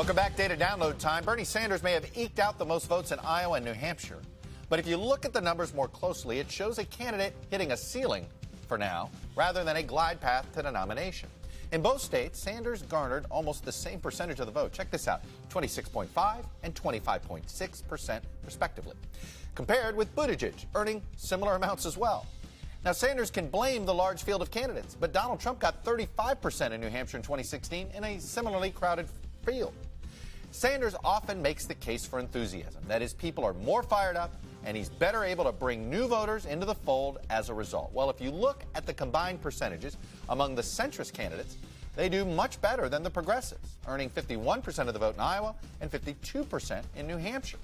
Welcome back. Data download time. Bernie Sanders may have eked out the most votes in Iowa and New Hampshire. But if you look at the numbers more closely, it shows a candidate hitting a ceiling for now, rather than a glide path to the nomination. In both states, Sanders garnered almost the same percentage of the vote. Check this out, 26.5 and 25.6% respectively, compared with Buttigieg earning similar amounts as well. Now, Sanders can blame the large field of candidates, but Donald Trump got 35% in New Hampshire in 2016 in a similarly crowded field. Sanders often makes the case for enthusiasm. That is, people are more fired up, and he's better able to bring new voters into the fold as a result. Well, if you look at the combined percentages among the centrist candidates, they do much better than the progressives, earning 51% of the vote in Iowa and 52% in New Hampshire.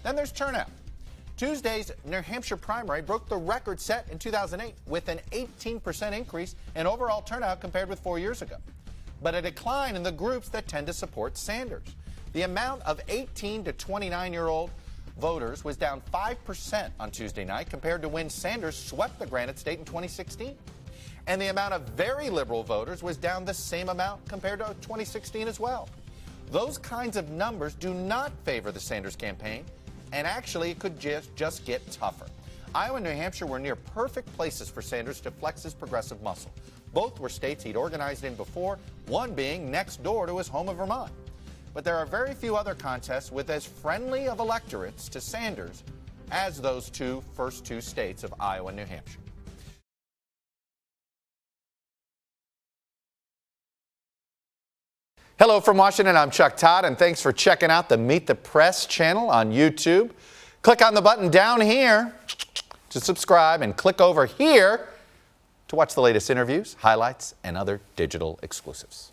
Then there's turnout. Tuesday's New Hampshire primary broke the record set in 2008 with an 18% increase in overall turnout compared with 4 years ago, but a decline in the groups that tend to support Sanders. The amount of 18 to 29-year-old voters was down 5% on Tuesday night compared to when Sanders swept the Granite State in 2016. And the amount of very liberal voters was down the same amount compared to 2016 as well. Those kinds of numbers do not favor the Sanders campaign, and actually it could just get tougher. Iowa and New Hampshire were near perfect places for Sanders to flex his progressive muscle. Both were states he'd organized in before, one being next door to his home of Vermont. But there are very few other contests with as friendly of electorates to Sanders as those first two states of Iowa and New Hampshire. Hello from Washington, I'm Chuck Todd, and thanks for checking out the Meet the Press channel on YouTube. Click on the button down here to subscribe and click over here to watch the latest interviews, highlights, and other digital exclusives.